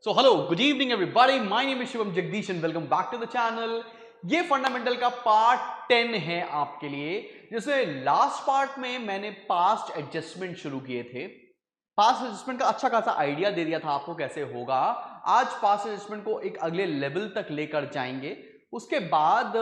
So hello, good evening everybody. My name is Shivam Jagdish and welcome back to the channel. ये fundamental का part 10 है आपके लिए, जिसमें लास्ट पार्ट में मैंने पास्ट एडजस्टमेंट शुरू किए थे। पास्ट एडजस्टमेंट का अच्छा खासा आइडिया दे दिया था आपको कैसे होगा। आज पास्ट एडजस्टमेंट को एक अगले लेवल तक लेकर जाएंगे। उसके बाद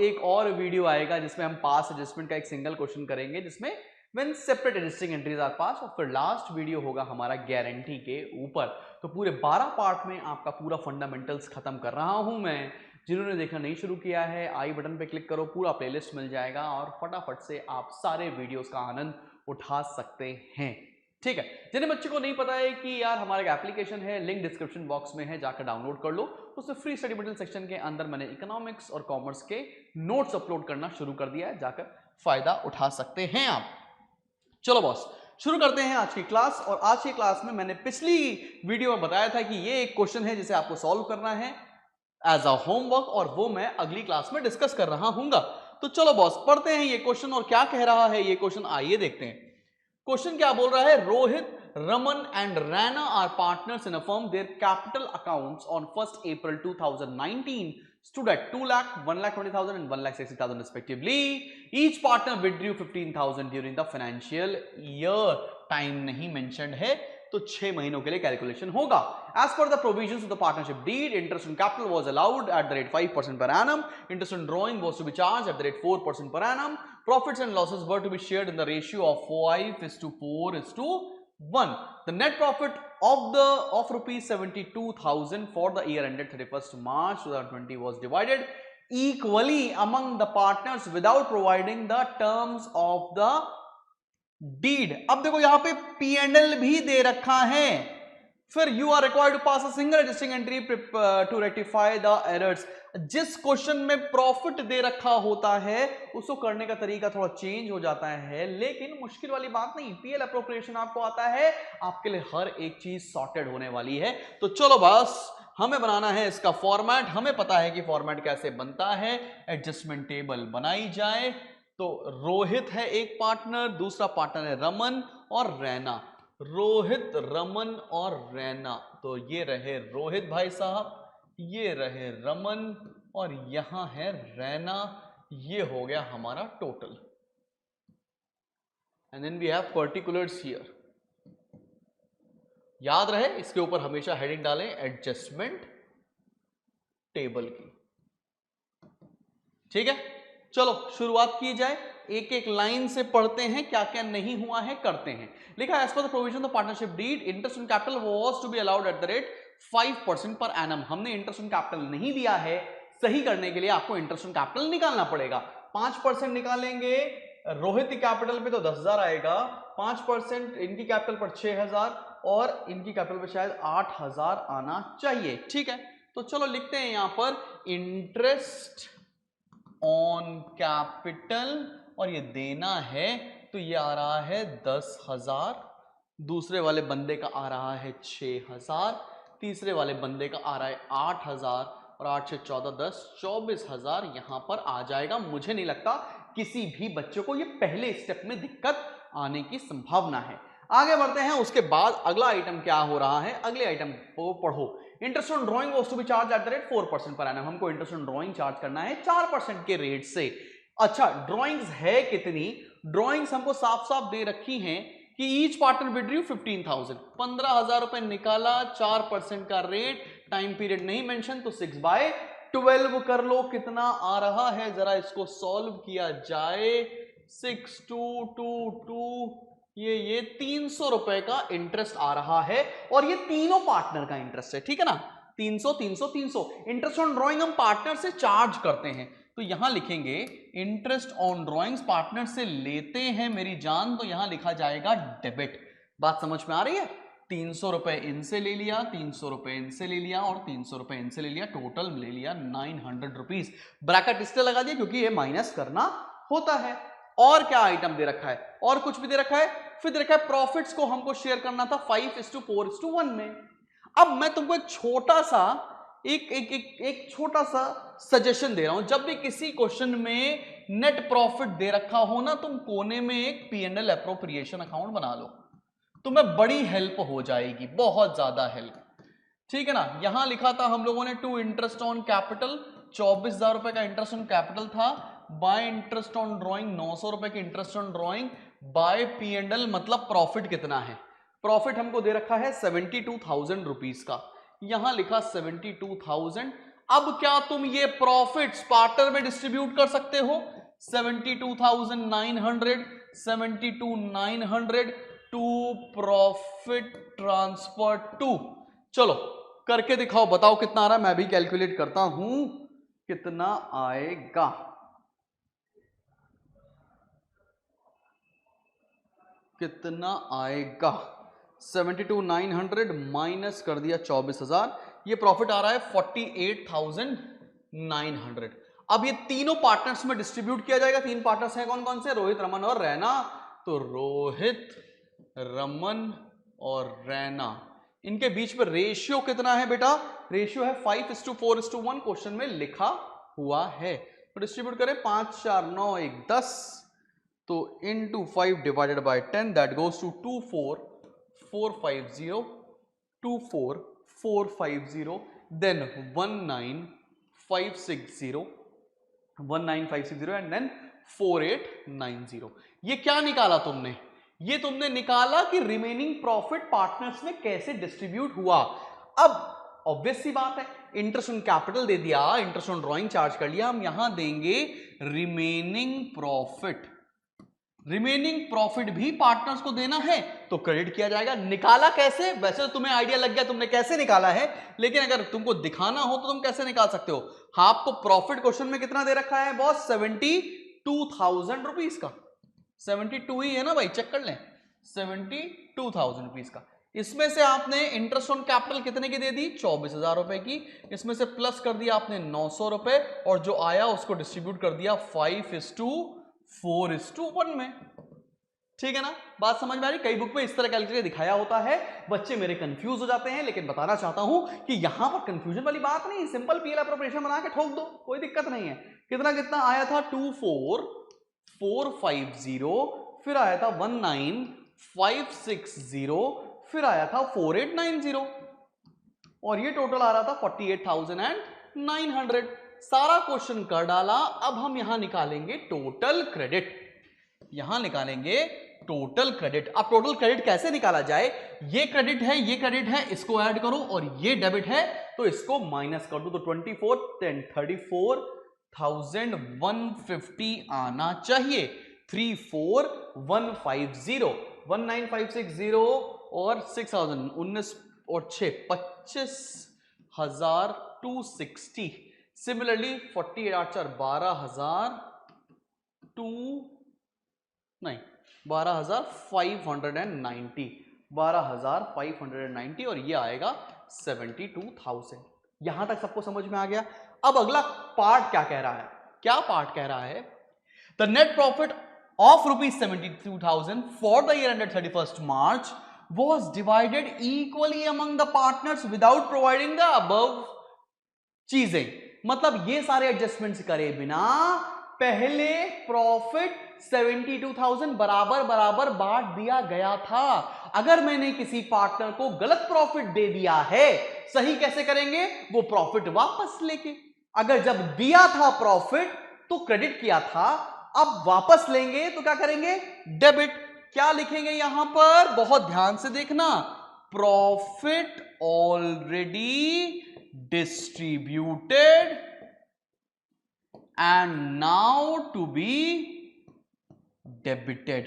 एक और वीडियो आएगा जिसमें हम पास्ट एडजस्टमेंट का एक सिंगल क्वेश्चन करेंगे, जिसमें when separate adjusting entries are pass. और फिर लास्ट वीडियो होगा हमारा गारंटी के ऊपर। तो पूरे 12 पार्ट में आपका पूरा फंडामेंटल्स खत्म कर रहा हूं मैं। जिन्होंने देखना नहीं शुरू किया है, आई बटन पे क्लिक करो, पूरा प्लेलिस्ट मिल जाएगा और फटाफट से आप सारे वीडियोस का आनंद उठा सकते हैं। ठीक है, जिन्हें बच्चे को नहीं पता है कि यार हमारा एक एप्लीकेशन है, लिंक डिस्क्रिप्शन बॉक्स में है, जाकर डाउनलोड कर लो। उसमें फ्री स्टडी मटेरियल सेक्शन के अंदर मैंने इकोनॉमिक्स और कॉमर्स के नोट्स अपलोड करना शुरू कर दिया है, जाकर फायदा उठा सकते हैं आप। चलो बॉस, शुरू करते हैं आज की क्लास। और आज की क्लास में मैंने पिछली वीडियो में बताया था कि ये एक क्वेश्चन है जिसे आपको सॉल्व करना है एज अ होमवर्क, और वो मैं अगली क्लास में डिस्कस कर रहा हूंगा। तो चलो बॉस, पढ़ते हैं ये क्वेश्चन और क्या कह रहा है ये क्वेश्चन, आइए देखते हैं। क्वेश्चन क्या बोल रहा है? Rohit, Raman and Raina are partners in a firm. Their capital accounts on 1st April 2019 stood at 2 lakh, 1,20,000 and 1,60,000 respectively. Each partner withdrew 15,000 during the financial year. Time नहीं मेंशन्ड है, तो 6 महीनों के लिए कैलकुलेशन होगा। As per the provisions of the partnership deed, interest on capital was allowed at the rate 5% per annum. Interest on drawing was to be charged at the rate 4% per annum. Profits and losses were to be shared in the ratio of 5:4:1. The net profit of rupees 72,000 for the year ended 31st March 2020 was divided equally among the partners without providing the terms of the deed. अब देखो यहां पे P&L भी दे रखा है। फिर you are required to pass a single adjusting entry to rectify the errors. जिस क्वेश्चन में प्रॉफिट दे रखा होता है उसको करने का तरीका थोड़ा चेंज हो जाता है, लेकिन मुश्किल वाली बात नहीं। पीएल अप्रोप्रिएशन आपको आता है, आपके लिए हर एक चीज सॉर्टेड होने वाली है। तो चलो बस, हमें बनाना है इसका फॉर्मेट। हमें पता है कि फॉर्मेट कैसे बनता है। एडजस्टमेंट टेबल बनाई जाए तो रोहित है एक पार्टनर, दूसरा पार्टनर है रमन और रैना। रोहित, रमन और रैना, तो ये रहे रोहित भाई साहब, ये रहे रमन और यहां है रैना। ये हो गया हमारा total. And then we have particulars here. याद रहे, इसके ऊपर हमेशा हेडिंग डालें एडजस्टमेंट टेबल की। ठीक है, चलो शुरुआत की जाए। एक एक लाइन से पढ़ते हैं, क्या क्या नहीं हुआ है करते हैं। लिखा है as per the provision of partnership deed, interest on capital was to be allowed at the rate 5% per annum. हमने इंटरेस्ट ऑन कैपिटल नहीं दिया है, सही करने के लिए आपको इंटरेस्ट ऑन कैपिटल निकालना पड़ेगा। 5% निकालेंगे रोहित की कैपिटल पे तो 10,000 आएगा, 5% इनकी कैपिटल पर 6,000 और इनकी कैपिटल पे शायद 8,000 आना चाहिए। ठीक है, तो चलो लिखते हैं यहां पर इंटरेस्ट ऑन कैपिटल, और ये देना है तो ये आ रहा है 10,000, दूसरे वाले बंदे का आ रहा है 6,000, तीसरे वाले बंदे का आ रहा है 8,000 और 8 से 14 10 24,000 यहां पर आ जाएगा। मुझे नहीं लगता किसी भी बच्चे को ये पहले स्टेप में दिक्कत आने की संभावना है। आगे बढ़ते हैं। उसके बाद अगला आइटम क्या हो रहा है, अगले आइटम को पढ़ो। Interest on drawing was to be charged at the rate 4% per annum. हमको इंटरेस्ट ऑन ड्राइंग चार्ज करना है 4% के रेट से। अच्छा, ड्राइंग्स है कितनी? ड्राइंग्स हमको साफ साफ दे रखी हैं कि ईच पार्टनर विड्रू 15,000, 15,000 रुपए निकाला, 4% का रेट, टाइम पीरियड नहीं मेंशन, तो 6/12 कर लो। कितना आ रहा है जरा इसको सॉल्व किया जाए। 6222, ये 300 रुपए का इंटरेस्ट आ रहा है, और ये तीनों पार्टनर का इंटरेस्ट है। ठीक है ना, 300 300 300। इंटरेस्ट ऑन ड्राइंग हम पार्टनर से चार्ज करते हैं, तो यहां लिखेंगे इंटरेस्ट ऑन ड्राइंग्स पार्टनर से लेते हैं मेरी जान, तो यहां लिखा जाएगा डेबिट। बात समझ में आ रही है? 300 रुपए इनसे ले लिया, 300 रुपए इनसे ले लिया और 300 रुपए इनसे ले लिया, टोटल ले लिया 900 रुपीज। ब्रैकेट इसलिए लगा दिया क्योंकि ये माइनस करना होता है। और क्या आइटम दे रखा है? और कुछ भी दे रखा है। फिर दे रखा है प्रॉफिट्स को हमको शेयर करना था 5:4:1 में। अब मैं तुमको एक छोटा सा एक छोटा सा सजेशन दे रहा हूं। जब भी किसी क्वेश्चन में नेट प्रॉफिट दे रखा हो ना, तुम कोने में एक P&L एप्रोप्रिएशन अकाउंट बना लो, तुम्हें बड़ी हेल्प हो जाएगी, बहुत ज्यादा हेल्प। ठीक है ना। यहां लिखा था हम लोगों ने टू इंटरेस्ट ऑन कैपिटल, 24,000 रुपए का इंटरेस्ट ऑन कैपिटल था। बाय इंटरेस्ट ऑन ड्रॉइंग 900 रुपए की interest on drawing. Bye P&L मतलब प्रॉफिट कितना है, प्रॉफिट हमको दे रखा है 72,000 रुपीज का, यहां लिखा 72,000। अब क्या तुम ये प्रॉफिट पार्टनर में डिस्ट्रीब्यूट कर सकते हो? 72,900, 72,900 टू प्रॉफिट ट्रांसफर टू। चलो करके दिखाओ, बताओ कितना आ रहा है, मैं भी कैलकुलेट करता हूं कितना आएगा। कितना आएगा? 72,900 माइनस कर दिया 24,000, ये प्रॉफिट आ रहा है 48,900। अब ये तीनों पार्टनर्स में डिस्ट्रीब्यूट किया जाएगा। तीन पार्टनर्स हैं कौन कौन से? रोहित, रमन और रैना। तो रोहित, रमन और रैना, इनके बीच में रेशियो कितना है बेटा? रेशियो है 5:4:1, क्वेश्चन में लिखा हुआ है। तो डिस्ट्रीब्यूट करें, 5 4 9 1 10, तो into 5 divided by 10 that goes to 24,450, 24,450, then 19,560, 19,560 and then 4,890। ये क्या निकाला तुमने? ये तुमने निकाला कि रिमेनिंग प्रॉफिट पार्टनर्स में कैसे डिस्ट्रीब्यूट हुआ। अब ऑब्वियस सी बात है, इंटरेस्ट ऑन कैपिटल दे दिया, इंटरेस्ट ऑन ड्रॉइंग चार्ज कर लिया, हम यहां देंगे रिमेनिंग प्रॉफिट। रिमेनिंग प्रॉफिट भी पार्टनर्स को देना है तो क्रेडिट किया जाएगा। निकाला कैसे? वैसे तो तुम्हें आइडिया लग गया तुमने कैसे निकाला है, लेकिन अगर तुमको दिखाना हो तो तुम कैसे निकाल सकते हो। हाँ, आपको प्रॉफिट क्वेश्चन में कितना दे रखा है बॉस? 72,000 रुपीज का। 72 ही है ना भाई, चेक कर लें, 72,000 रुपीज का। इसमें से आपने इंटरेस्ट ऑन कैपिटल कितने की दे दी? 24,000 रुपए की। इसमें से प्लस कर दिया आपने 900 रुपए, और जो आया उसको डिस्ट्रीब्यूट कर दिया 5:4:1 में। ठीक है ना, बात समझ में आ रही? कई बुक में इस तरह कैलकुलेट दिखाया होता है, बच्चे मेरे कंफ्यूज हो जाते हैं, लेकिन बताना चाहता हूं कि यहां पर कंफ्यूजन वाली बात नहीं, सिंपल पीएल अप्रोप्रिएशन बना के ठोक दो, कोई दिक्कत नहीं है। कितना कितना आया था? 24,450, फिर आया था 19,560, फिर आया था 4,890, और ये टोटल आ रहा था 48,900। सारा क्वेश्चन कर डाला। अब हम यहां निकालेंगे टोटल क्रेडिट, यहां निकालेंगे टोटल क्रेडिट। अब टोटल क्रेडिट कैसे निकाला जाए? ये क्रेडिट है, ये क्रेडिट है, इसको ऐड करो, और ये डेबिट है तो इसको माइनस कर दो। तो 24 10 34,150 आना चाहिए। 34,150, 19,560 और 6,000, 19 और 6 25,260। सिमिलरली 48 8 4 12,000 नहीं 12,590, 12,590, और ये आएगा 72,000। यहां तक सबको समझ में आ गया। अब अगला पार्ट क्या कह रहा है? क्या पार्ट कह रहा है? The net profit of ₹72,000 for the year ended 31st March was divided equally among the partners without providing the above चीजें। मतलब ये सारे एडजस्टमेंट्स करे बिना पहले प्रॉफिट 72,000 बराबर बराबर बांट दिया गया था। अगर मैंने किसी पार्टनर को गलत प्रॉफिट दे दिया है, सही कैसे करेंगे? वो प्रॉफिट वापस लेके। अगर जब दिया था प्रॉफिट तो क्रेडिट किया था, अब वापस लेंगे तो क्या करेंगे? डेबिट। क्या लिखेंगे यहां पर? बहुत ध्यान से देखना, profit already distributed and now to be debited।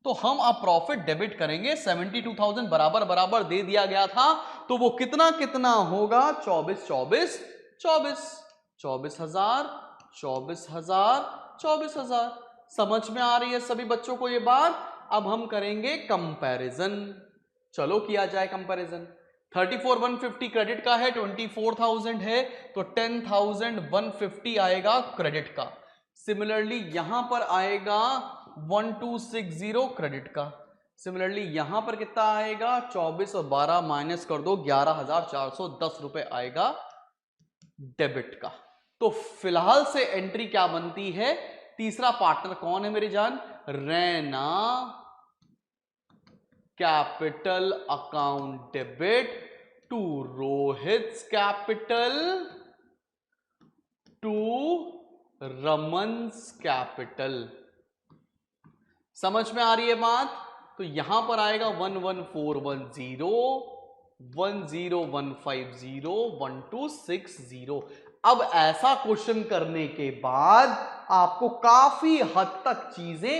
तो हम अब प्रॉफिट डेबिट करेंगे। 72,000 बराबर बराबर दे दिया गया था, तो वो कितना कितना होगा? 24 24 24, 24,000 24,000 24,000। समझ में आ रही है सभी बच्चों को ये बात? अब हम करेंगे कंपैरिजन। चलो किया जाए कंपैरिजन। 34,150 क्रेडिट का है, 24,000 है, तो 10,150 आएगा क्रेडिट का। सिमिलरली यहां पर आएगा 1260 क्रेडिट का। सिमिलरली यहां पर कितना आएगा? 24 और 12 माइनस कर दो, 11,410 रुपए आएगा डेबिट का। तो फिलहाल से एंट्री क्या बनती है? तीसरा पार्टनर कौन है मेरी जान? Raina capital account debit to Rohit's capital to Raman's capital. समझ में आ रही है बात? तो यहां पर आएगा 11410 10150 1260। अब ऐसा क्वेश्चन करने के बाद आपको काफी हद तक चीजें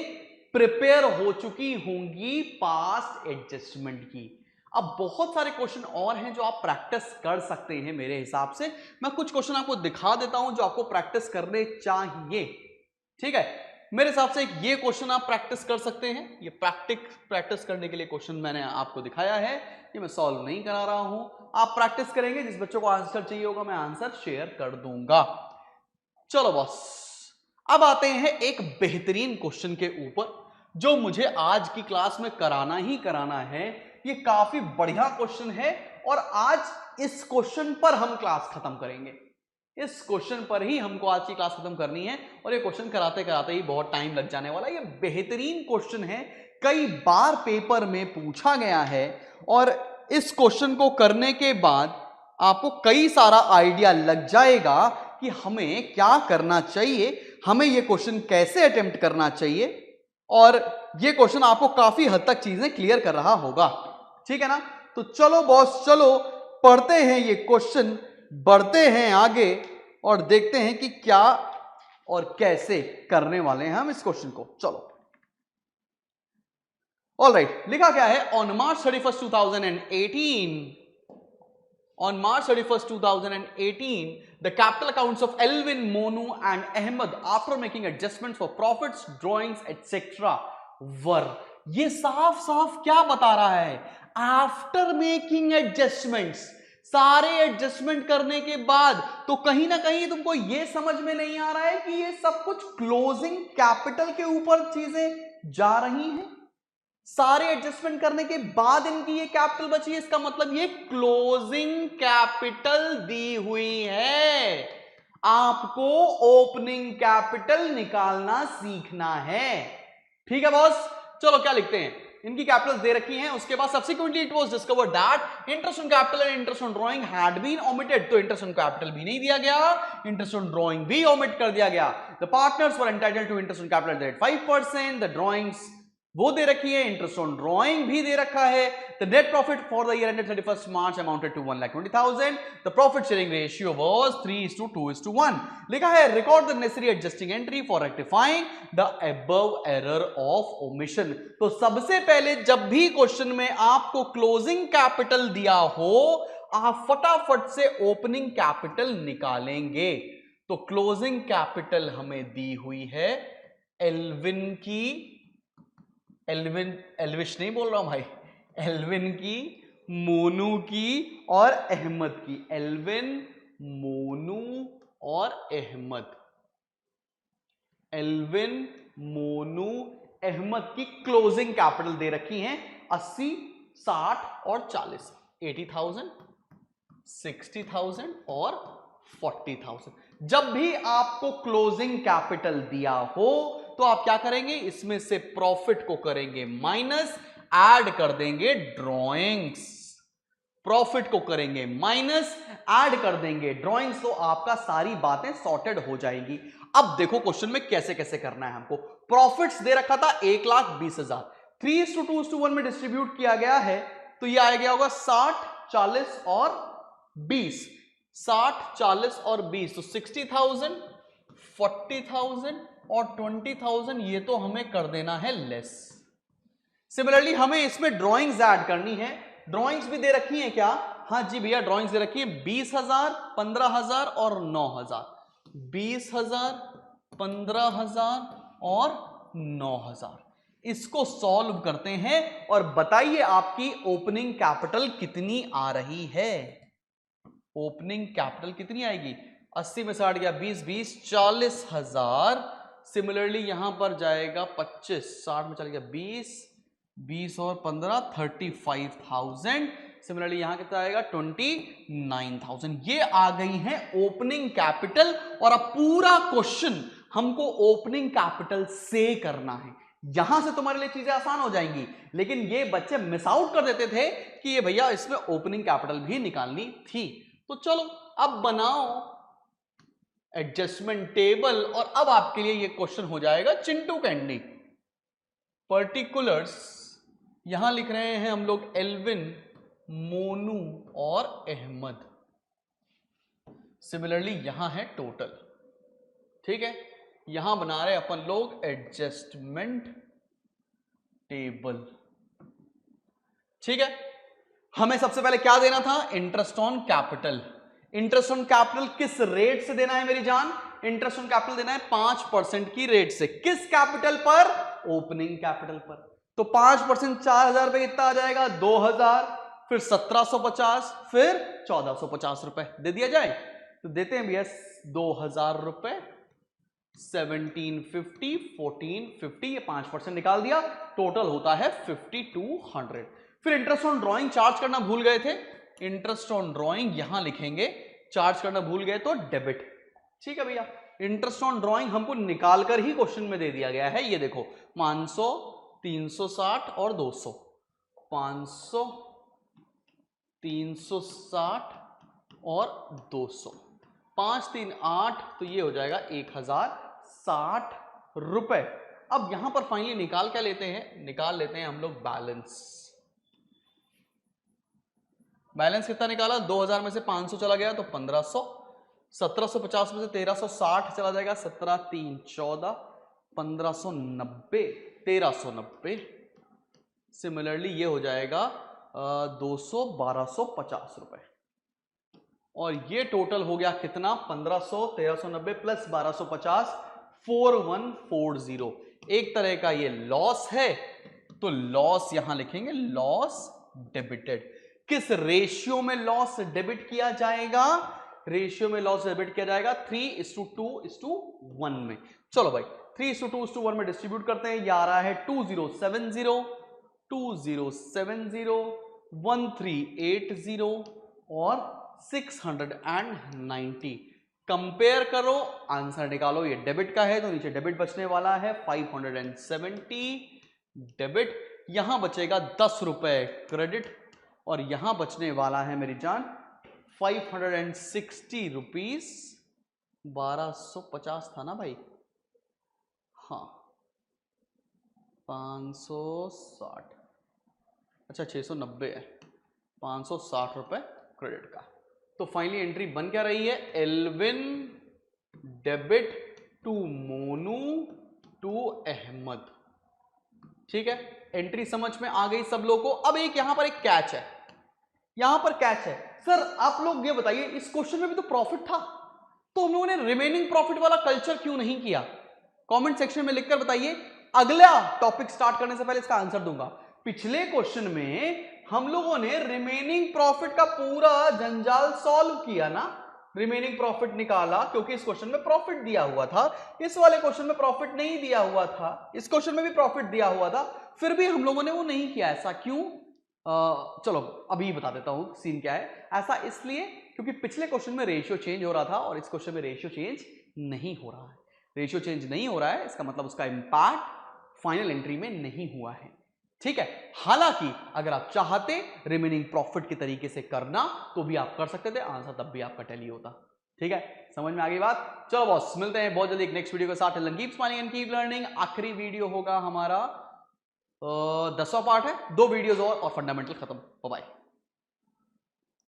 प्रिपेयर हो चुकी होंगी पास्ट एडजस्टमेंट की। अब बहुत सारे क्वेश्चन और हैं जो आप प्रैक्टिस कर सकते हैं। मेरे हिसाब से मैं कुछ क्वेश्चन आपको दिखा देता हूं जो आपको प्रैक्टिस करने चाहिए। ठीक है, मेरे हिसाब से ये क्वेश्चन आप प्रैक्टिस कर सकते हैं। ये प्रैक्टिस करने के लिए क्वेश्चन मैंने आपको दिखाया है, ये मैं सॉल्व नहीं करा रहा हूं। आप प्रैक्टिस करेंगे, जिस बच्चों को आंसर चाहिए होगा मैं आंसर शेयर कर दूंगा। चलो बॉस, अब आते हैं एक बेहतरीन क्वेश्चन के ऊपर जो मुझे आज की क्लास में कराना ही कराना है। ये काफी बढ़िया क्वेश्चन है और आज इस क्वेश्चन पर हम क्लास खत्म करेंगे। इस क्वेश्चन पर ही हमको आज की क्लास खत्म करनी है और ये क्वेश्चन कराते कराते ही बहुत टाइम लग जाने वाला है। ये बेहतरीन क्वेश्चन है, कई बार पेपर में पूछा गया है और इस क्वेश्चन को करने के बाद आपको कई सारा आइडिया लग जाएगा कि हमें क्या करना चाहिए, हमें ये क्वेश्चन कैसे अटेम्प्ट करना चाहिए और ये क्वेश्चन आपको काफी हद तक चीजें क्लियर कर रहा होगा। ठीक है ना? तो चलो बॉस, चलो पढ़ते हैं ये क्वेश्चन, बढ़ते हैं आगे और देखते हैं कि क्या और कैसे करने वाले हैं हम इस क्वेश्चन को। चलो, ऑलराइट, लिखा क्या है? On March 31st 2018, on March 31st 2018, the capital accounts of Elvin, Monu and Ahmed after making adjustments for profits, drawings etc. were। ये साफ साफ क्या बता रहा है? आफ्टर मेकिंग एडजस्टमेंट्स, सारे एडजस्टमेंट करने के बाद। तो कहीं ना कहीं तुमको ये समझ में नहीं आ रहा है कि ये सब कुछ क्लोजिंग कैपिटल के ऊपर चीजें जा रही हैं। सारे एडजस्टमेंट करने के बाद इनकी ये कैपिटल बची है, इसका मतलब ये क्लोजिंग कैपिटल दी हुई है। आपको ओपनिंग कैपिटल निकालना सीखना है। ठीक है बॉस, चलो क्या लिखते हैं? इनकी कैपिटल्स दे रखी हैं, उसके बाद subsequently it was discovered that interest on capital and interest on drawing had been omitted. तो इंटरेस्ट ऑन कैपिटल भी नहीं दिया गया, इंटरेस्ट ऑन ड्राइंग भी ओमिट कर दिया गया। The partners were entitled to interest on capital at 5%, the drawings वो दे रखी है, इंटरेस्ट ऑन ड्राइंग भी दे रखा है। The net profit for the year ended 31st March amounted to 1,20,000। The profit sharing ratio was 3:2:1। लिखा है record the necessary adjusting entry for rectifying the above error of omission. तो सबसे पहले जब भी क्वेश्चन में आपको क्लोजिंग कैपिटल दिया हो, आप फटाफट से ओपनिंग कैपिटल निकालेंगे। तो क्लोजिंग कैपिटल हमें दी हुई है एल्विन की, एल्विश नहीं बोल रहा हूं भाई, एल्विन की, मोनू की और अहमद की। एल्विन, मोनू और अहमद, एल्विन, मोनू, अहमद की क्लोजिंग कैपिटल दे रखी हैं 80, 60 और 40। 80,000, 60,000 और 40,000। जब भी आपको क्लोजिंग कैपिटल दिया हो तो आप क्या करेंगे? इसमें से प्रॉफिट को करेंगे माइनस, ऐड कर देंगे ड्रॉइंग्स। प्रॉफिट को करेंगे माइनस, ऐड कर देंगे ड्रॉइंग्स, तो आपका सारी बातें सॉर्टेड हो जाएंगी। अब देखो क्वेश्चन में कैसे कैसे करना है हमको। प्रॉफिट्स दे रखा था 1,20,000, 3:2:1 में डिस्ट्रीब्यूट किया गया है, तो ये आ गया होगा 60, 40 और 20। 60, 40 और 20, तो 60,000, 40,000 और 20,000। ये तो हमें कर देना है लेस। सिमिलरली हमें इसमें ड्राइंग्स ऐड करनी है। ड्राइंग्स भी दे रखी है क्या? हाँ जी भैया, ड्राइंग्स दे रखी है 20,000, 15,000 और 9,000। 20,000, 15,000 और 9,000। इसको सॉल्व करते हैं और बताइए आपकी ओपनिंग कैपिटल कितनी आ रही है। ओपनिंग कैपिटल कितनी आएगी? 80 में 60 गया 20, 20, 40,000। सिमिलरली यहां पर जाएगा 25, 60 में चल गया 20, 20 और 15, 35,000। सिमिलरली यहां कितना आएगा? 29,000। ये आ गई है ओपनिंग कैपिटल। और अब पूरा क्वेश्चन हमको ओपनिंग कैपिटल से करना है। यहां से तुम्हारे लिए चीजें आसान हो जाएंगी। लेकिन ये बच्चे मिस आउट कर देते थे कि ये भैया इसमें ओपनिंग कैपिटल भी निकालनी थी। तो चलो अब बनाओ एडजस्टमेंट टेबल, और अब आपके लिए ये क्वेश्चन हो जाएगा चिंटू कैंडी। पर्टिकुलर्स यहां लिख रहे हैं हम लोग एल्विन, मोनू और अहमद। सिमिलरली यहां है टोटल, ठीक है। यहां बना रहे अपन लोग एडजस्टमेंट टेबल, ठीक है। हमें सबसे पहले क्या देना था? Interest on capital. Interest on capital किस रेट से देना है मेरी जान? इंटरेस्ट ऑन कैपिटल देना है 5% की रेट से। किस कैपिटल पर? ओपनिंग कैपिटल पर। तो 5% 4,000 रुपए कितना आ जाएगा? 2,000, फिर 1,750, फिर 1,450 रुपए दे दिया जाए। तो देते हैं भैया 2,000 रुपए, 1750, 1450, ये 5% निकाल दिया, टोटल होता है 5200। फिर इंटरेस्ट ऑन ड्राइंग चार्ज करना भूल गए थे, इंटरेस्ट ऑन ड्राइंग यहां लिखेंगे, चार्ज करना भूल गए तो डेबिट, ठीक है भैया। इंटरेस्ट ऑन ड्राइंग हमको निकाल कर ही क्वेश्चन में दे दिया गया है, ये देखो 500, 360 और 200, 500, 360 और 200, 5 3 8, तो ये हो जाएगा 1,060 रुपए। अब यहां पर फाइनली निकाल क्या लेते हैं? निकाल लेते हैं हम लोग बैलेंस। बैलेंस कितना निकाला? 2,000 में से 500 चला गया तो 1,500, 1,750 में से 1,360 चला जाएगा, 17 3 14, 1,590, 1,390। सिमिलरली ये हो जाएगा 200, 1,250 रुपए। और ये टोटल हो गया कितना? 1,500, 1,390 प्लस 1,250, 4,140। एक तरह का ये लॉस है, तो लॉस यहां लिखेंगे, लॉस डेबिटेड। किस रेशियो में लॉस डेबिट किया जाएगा? रेशियो में लॉस डेबिट किया जाएगा 3:2:1 में। चलो भाई 3:2:1 में डिस्ट्रीब्यूट करते हैं। ये आ रहा है 2070, 2070, 1380 और 690। कंपेयर करो, आंसर निकालो। ये डेबिट का है तो नीचे डेबिट बचने वाला है 570 डेबिट, यहां बचेगा 10 रुपए क्रेडिट, और यहां बचने वाला है मेरी जान 560 रुपीज। 1,250 था ना भाई? हाँ 560, अच्छा 690 है, 560 रुपए क्रेडिट का। तो फाइनली एंट्री बन क्या रही है? Alvin debit to Monu to Ahmad, ठीक है। एंट्री समझ में आ गई सब लोगों को। अब एक यहां पर एक कैच है, यहां पर कैच है। सर आप लोग ये बताइए, इस क्वेश्चन में भी तो प्रॉफिट था, तो हम लोगों ने रिमेनिंग प्रॉफिट वाला कल्चर क्यों नहीं किया? कमेंट सेक्शन में लिखकर बताइए। अगला टॉपिक स्टार्ट करने से पहले इसका आंसर दूंगा। पिछले क्वेश्चन में हम लोगों ने रिमेनिंग प्रॉफिट का पूरा जंजाल सॉल्व किया ना, रिमेनिंग प्रॉफिट निकाला, क्योंकि इस क्वेश्चन में प्रॉफिट दिया हुआ था, इस वाले क्वेश्चन में प्रॉफिट नहीं दिया हुआ था, इस क्वेश्चन में भी प्रॉफिट दिया हुआ था, फिर भी हम लोगों ने वो नहीं किया। ऐसा क्यों? चलो अभी बता देता हूं सीन क्या है। ऐसा इसलिए क्योंकि पिछले क्वेश्चन में रेशियो चेंज हो रहा था और इस क्वेश्चन में रेशियो चेंज नहीं हो रहा है। रेशियो चेंज नहीं हो रहा है, इसका मतलब उसका इंपैक्ट फाइनल एंट्री में नहीं हुआ है, ठीक है। हालांकि अगर आप चाहते रिमेनिंग प्रॉफिट के तरीके से करना तो भी आप कर सकते थे, आंसर तब भी आपका टैली होता, ठीक है। समझ में आ गई बात? चलो बॉस, मिलते हैं बहुत जल्दी एक नेक्स्ट वीडियो के साथ। Keep smiling and keep learning. आखिरी वीडियो होगा हमारा 10वां पार्ट है, 2 वीडियोस और फंडामेंटल खत्म। Bye bye.